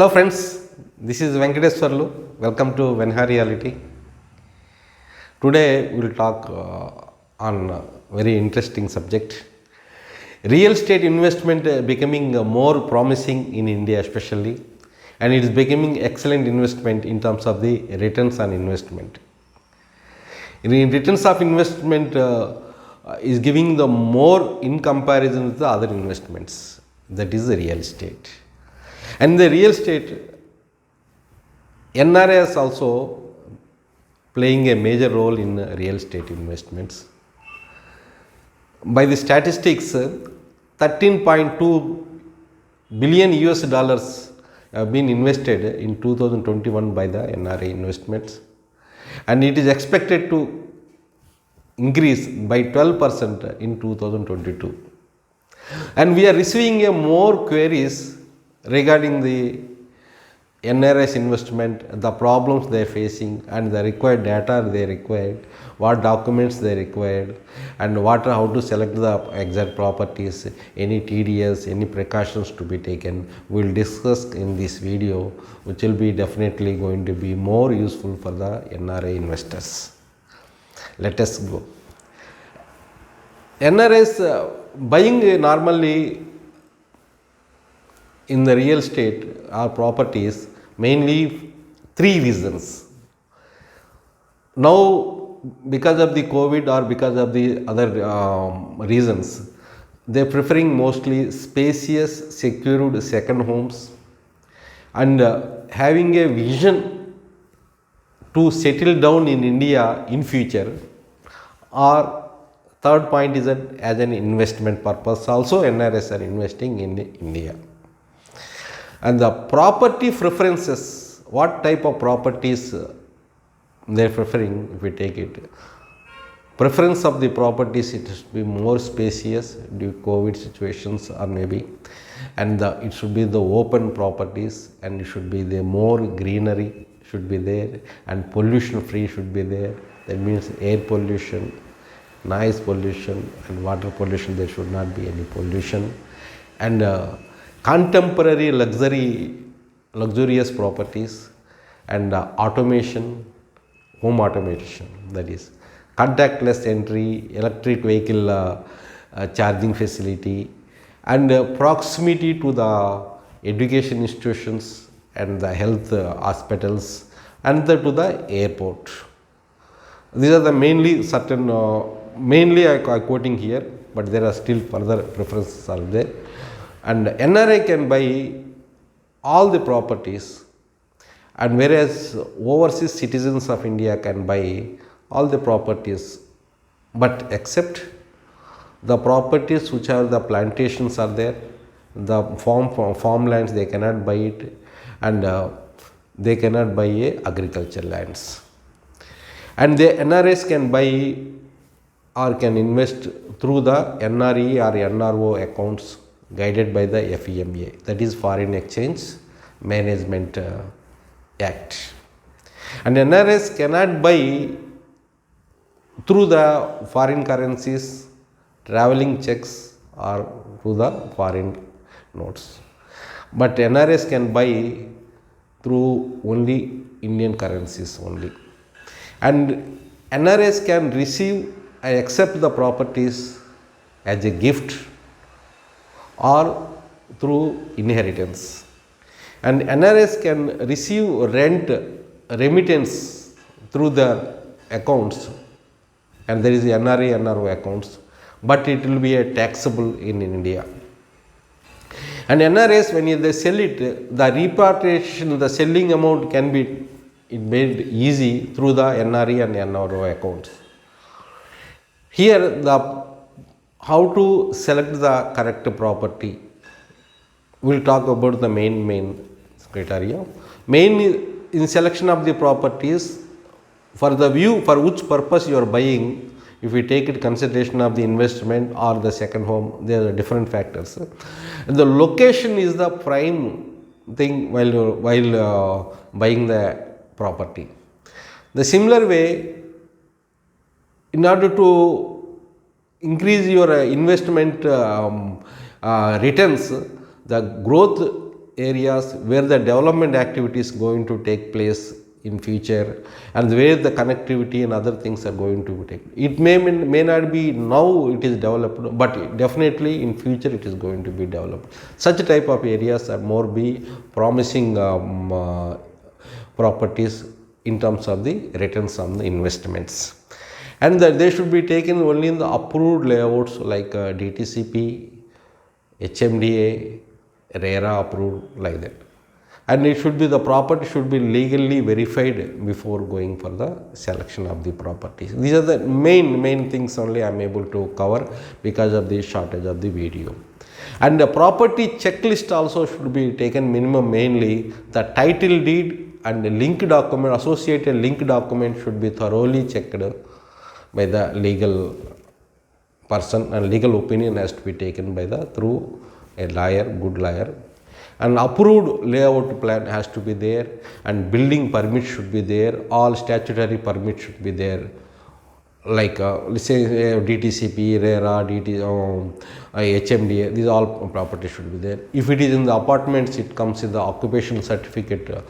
Hello friends, this is Venkateswarlu. Welcome to VENHAR Reality. Today we will talk on a very interesting subject. Real estate investment becoming more promising in India especially, and it is becoming excellent investment in terms of the returns on investment. In returns of investment is giving the more in comparison with the other investments, that is the real estate. And the real estate, NRIs also playing a major role in real estate investments. By the statistics, 13.2 billion US dollars have been invested in 2021 by the NRI investments, and it is expected to increase by 12% in 2022. And we are receiving more queries regarding the NRIs investment, the problems they are facing and the required data they required, what documents they required, and how to select the exact properties, any TDS, any precautions to be taken. We will discuss in this video, which will be definitely going to be more useful for the NRI investors. Let us go. NRIs buying normally in the real estate or properties mainly three reasons. Now, because of the COVID or because of the other reasons, they are preferring mostly spacious, secured second homes and having a vision to settle down in India in future, or third point is that as an investment purpose also NRIs are investing in India. And the property preferences, what type of properties they are preferring, if we take it. Preference of the properties, it should be more spacious due to COVID situations or maybe, and it should be the open properties, and it should be the more greenery should be there, and pollution free should be there. That means air pollution, noise pollution and water pollution, there should not be any pollution. And contemporary luxurious properties and automation, home automation, that is contactless entry, electric vehicle charging facility, and proximity to the education institutions and the health hospitals and to the airport. These are the mainly certain, mainly I am quoting here, but there are still further preferences are there. And NRI can buy all the properties, and whereas overseas citizens of India can buy all the properties, but except the properties which are the plantations are there, the farmlands they cannot buy it, and they cannot buy agriculture lands. And the NRIs can buy or can invest through the NRE or NRO accounts guided by the FEMA, that is Foreign Exchange Management Act. And NRIs cannot buy through the foreign currencies, travelling checks or through the foreign notes, but NRIs can buy through only Indian currencies only. And NRIs can receive and accept the properties as a gift or through inheritance. And NRIs can receive rent remittance through the accounts, and there is the NRE, NRO accounts, but it will be a taxable in India. And NRIs, when they sell it, the repatriation, the selling amount can be made easy through the NRE and NRO accounts. Here how to select the correct property, we will talk about the main criteria. Main in selection of the properties, for the view for which purpose you are buying, if we take it consideration of the investment or the second home, there are different factors. And the location is the prime thing while buying the property. The similar way, in order to increase your investment returns, the growth areas where the development activity is going to take place in future, and where the connectivity and other things are going to take. It may not be now it is developed, but definitely in future it is going to be developed. Such type of areas are more be promising properties in terms of the returns on the investments, and that they should be taken only in the approved layouts like DTCP, HMDA, RERA approved, like that. And it should be, the property should be legally verified before going for the selection of the properties. These are the main things only I am able to cover because of the shortage of the video. And the property checklist also should be taken minimum, mainly the title deed and the link document, associated link document should be thoroughly checked by the legal person, and legal opinion has to be taken by through a lawyer, good lawyer. An approved layout plan has to be there, and building permit should be there. All statutory permits should be there, like let's say DTCP, RERA, HMDA. These all properties should be there. If it is in the apartments, it comes in the occupation certificate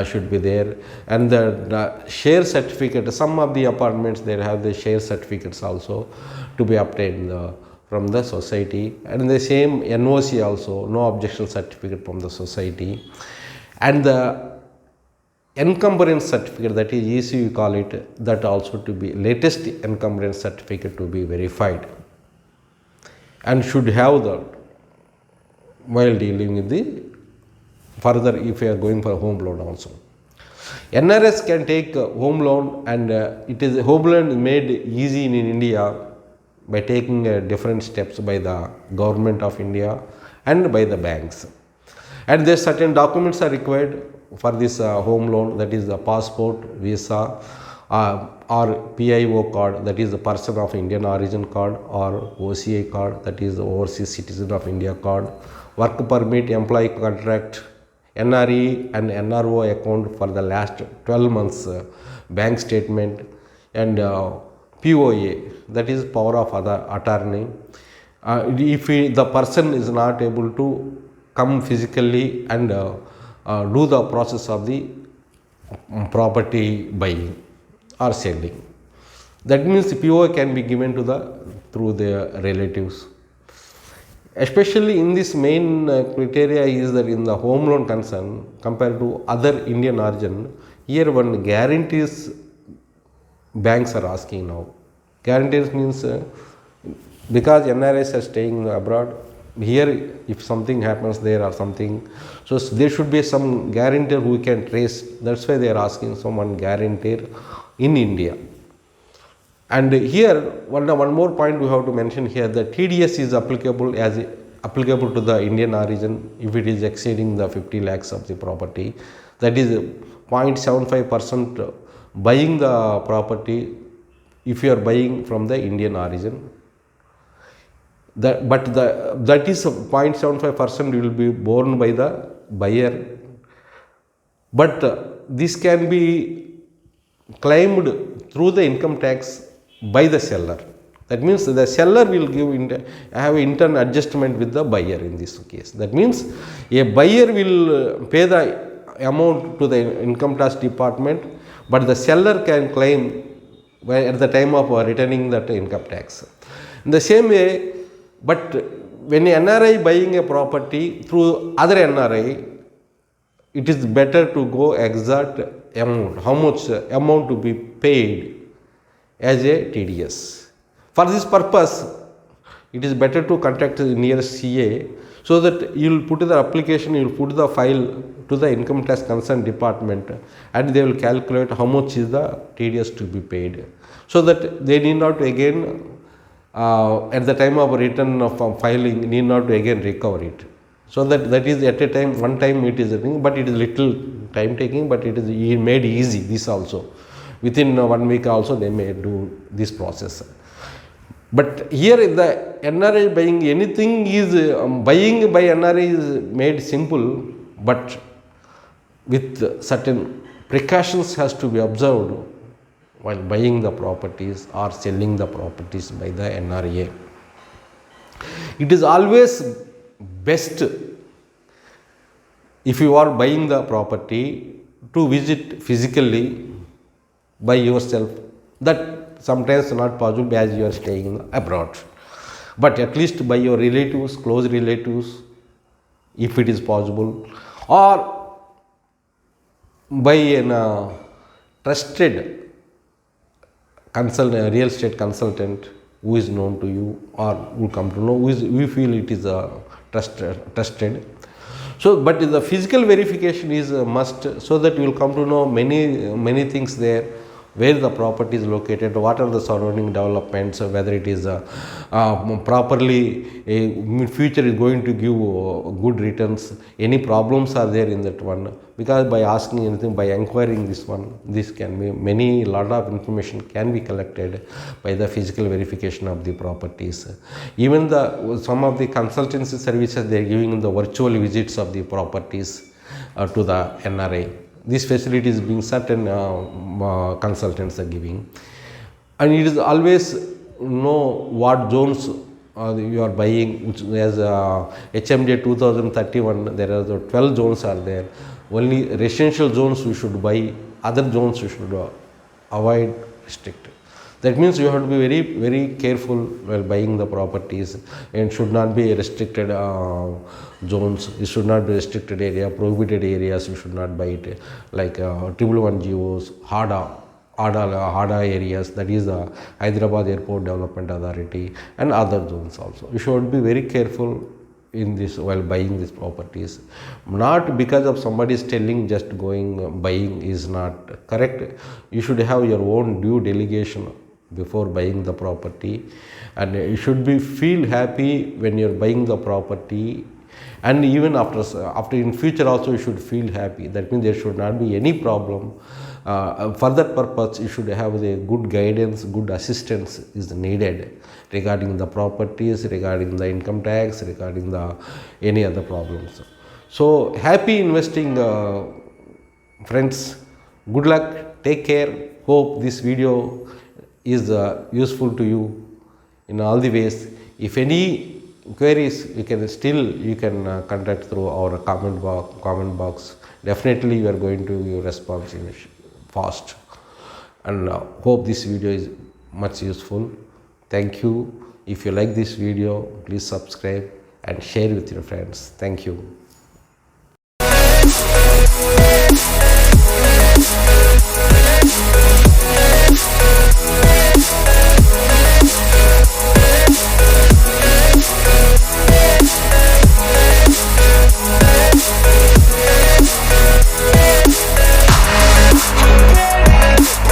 should be there, and the share certificate. Some of the apartments they have the share certificates also to be obtained from the society, and the same NOC also, no objection certificate from the society, and the encumbrance certificate, that is EC we call it, that also to be latest encumbrance certificate to be verified, and should have that while dealing with the further if you are going for home loan also. NRIs can take home loan, and it is home loan made easy in India by taking different steps by the government of India and by the banks. And there certain documents are required for this home loan, that is the passport, visa, or PIO card, that is the person of Indian origin card, or OCI card, that is the overseas citizen of India card, work permit, employee contract, NRE and NRO account for the last 12 months, bank statement, and POA, that is power of attorney. If the person is not able to come physically and do the process of the property buying or selling, that means POA can be given to through the relatives. Especially in this main criteria is that in the home loan concern, compared to other Indian origin, here one guarantees banks are asking now. Guarantees means because NRIs are staying abroad, here if something happens there or something, so there should be some guarantor who can trace. That's why they are asking someone guarantor in India. And here one more point we have to mention here, the TDS is applicable to the Indian origin if it is exceeding the 50 lakhs of the property, that is 0.75% buying the property if you are buying from the Indian origin. That is 0.75% will be borne by the buyer, but this can be claimed through the income tax by the seller. That means the seller will have internal adjustment with the buyer in this case. That means a buyer will pay the amount to the income tax department, but the seller can claim at the time of returning that income tax. In the same way, but when an NRI buying a property through other NRI, it is better to go exact amount, how much amount to be paid as a TDS. For this purpose, it is better to contact the nearest CA, so that you will put the application, you will put the file to the income tax concerned department, and they will calculate how much is the TDS to be paid, so that they need not again at the time of return of filing need not to again recover it. So that is at a time, one time it is a thing, but it is little time taking, but it is made easy. This also within 1 week also they may do this process. But here in the NRI buying, anything is buying by NRI is made simple, but with certain precautions has to be observed while buying the properties or selling the properties by the NRA. It is always best if you are buying the property, to visit physically by yourself, that sometimes not possible as you are staying abroad, but at least by your relatives, close relatives, if it is possible, or by an trusted real estate consultant who is known to you or who come to know, who is, we feel it is trusted. So, but the physical verification is a must, so that you will come to know many things there, where the property is located, what are the surrounding developments, whether it is properly in future is going to give good returns, any problems are there in that one. Because by asking anything, by inquiring this one, this can be lot of information can be collected by the physical verification of the properties. Even some of the consultancy services they are giving the virtual visits of the properties to the NRI. This facility is being certain consultants are giving, and it is always know what zones you are buying, which as HMJ 2031 there are the 12 zones are there. Only residential zones you should buy, other zones you should avoid, restrict. That means you have to be very careful while buying the properties, and should not be restricted zones. It should not be restricted area, prohibited areas. You should not buy it, like 111 GOs, HADA areas, that is the Hyderabad Airport Development Authority, and other zones also. You should be very careful in this while buying these properties. Not because of somebody is telling, just going buying is not correct. You should have your own due delegation before buying the property, and you should be feel happy when you're buying the property, and even after in future also you should feel happy. That means there should not be any problem. For that purpose you should have the good guidance, good assistance is needed regarding the properties, regarding the income tax, regarding the any other problems. So happy investing, friends. Good luck, take care. Hope this video is useful to you in all the ways. If any queries, you can contact through our comment box. Definitely we are going to give response in fast, and hope this video is much useful. Thank you. If you like this video, please subscribe and share with your friends. Thank you.